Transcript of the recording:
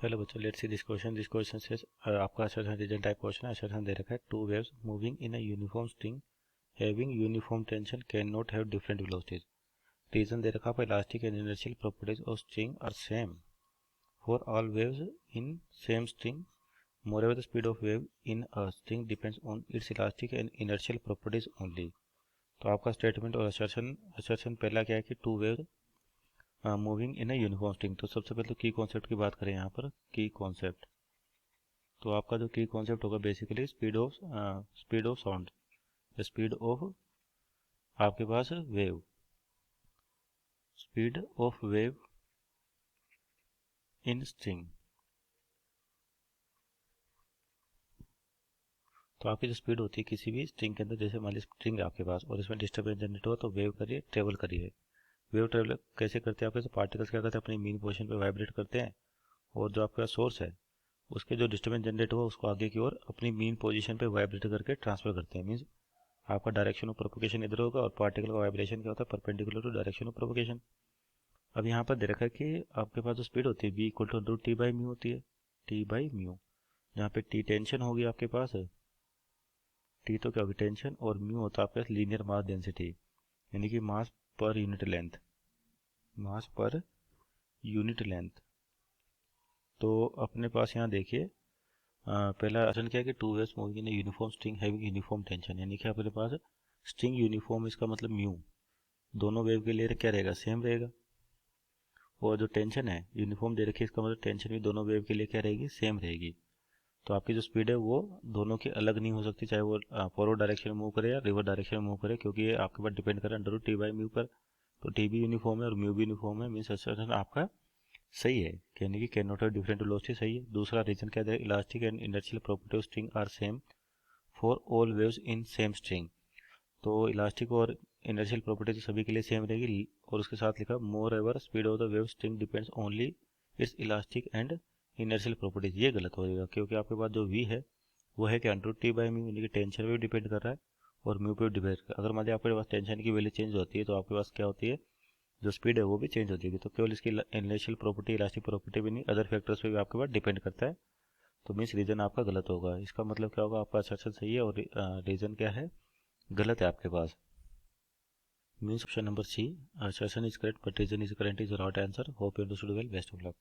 Hello बच्चों, let's see this question. This question से आपका असर्शन रीजन टाइप क्वेश्चन है। असर्शन दे रखा है two waves moving in a uniform string having uniform tension can not have different velocities. Reason दे रखा है elastic and inertial properties of string are same for all waves in same string. Moreover the speed of wave in a string depends on its elastic and inertial properties only। तो आपका statement और assertion पहला क्या है कि to waves moving in a uniform string. तो सबसे पहले तो की कॉन्सेप्ट की बात करें यहाँ पर, की कॉन्सेप्ट। तो आपका जो की कॉन्सेप्ट होगा basically speed of sound, speed of आपके पास wave, speed of wave in string. तो आपकी जो स्पीड होती है किसी भी स्ट्रिंग के अंदर, जैसे मान लीजिए स्ट्रिंग है आपके पास और इसमें डिस्टर्बेंस जनरेट हुआ तो वेव करिए, ट्रेवल करिए। वेव ट्रेवल कैसे करते हैं आपके, पार्टिकल्स क्या करते हैं अपनी मीन पोजीशन पे वाइब्रेट करते हैं और जो आपका सोर्स है उसके जो डिस्टर्बेंस जनरेट हुआ उसको आगे की ओर अपनी मीन पोजीशन पे वाइब्रेट करके ट्रांसफर करते हैं। मीन्स आपका डायरेक्शन ऑफ प्रोपोगेशन इधर होगा और पार्टिकल का वाइब्रेशन क्या होता है, perpendicular to direction of propagation. अब यहाँ पर दे रखा है कि आपके पास जो स्पीड होती है B equal to root T by mu होती है, टी बाई म्यू। जहाँ पे टी टेंशन होगी आपके पास, टी तो क्या होगी टेंशन, और म्यू होता है आपके पास लीनियर मास डेंसिटी, यानी कि मास पर यूनिट लेंथ, मास पर यूनिट लेंथ। तो अपने पास यहाँ देखिए पहला ऑप्शन क्या है कि to waves moving in uniform string having uniform tension, यानी कि अपने पास स्ट्रिंग यूनिफॉर्म, इसका मतलब म्यू दोनों वेव के लिए क्या रहेगा, सेम रहेगा। और जो टेंशन है यूनिफॉर्म दे रखी है, इसका मतलब टेंशन भी दोनों वेव के लिए क्या रहेगी, सेम रहेगी। तो आपकी जो स्पीड है वो दोनों की अलग नहीं हो सकती, चाहे वो फॉरवर्ड डायरेक्शन में मूव करे या रिवर्स डायरेक्शन में मूव करे, क्योंकि ये आपके पास डिपेंड करे अंडर टी बाई म्यू पर। तो टी भी यूनिफॉर्म है और म्यू भी यूनिफॉर्म है, मीन्स असर्शन आपका सही है, कहने की can not have different velocity सही है। दूसरा रीजन क्या है, elastic and inertial property of string are same for all waves in same string. तो इलास्टिक और इनर्शियल प्रॉपर्टी तो सभी के लिए सेम रहेगी, और उसके साथ लिखा moreover speed of the wave string depends only its elastic and inertial properties. ये गलत हो जाएगा क्योंकि आपके पास जो वी है वो है कि अंडर टी बाई म्यू, यानी कि टेंशन पे भी डिपेंड कर रहा है और म्यू पे भी डिपेंड कर रहा है। अगर मान लीजिए आपके पास टेंशन की वैल्यू चेंज होती है तो आपके पास क्या होती है, जो स्पीड है वो भी चेंज होती है। तो केवल इसकी इनर्शियल प्रॉपर्टी इलास्टिक प्रॉपर्टी भी नहीं, अदर फैक्टर्स पे भी आपके पास डिपेंड करता है। तो मीन्स रीजन आपका गलत होगा। इसका मतलब क्या होगा, आपका असर्शन सही है और रीजन क्या है, गलत है आपके पास। Means option number C, assertion is correct but reason is correct is the right answer. Hope you understood well. Best of luck.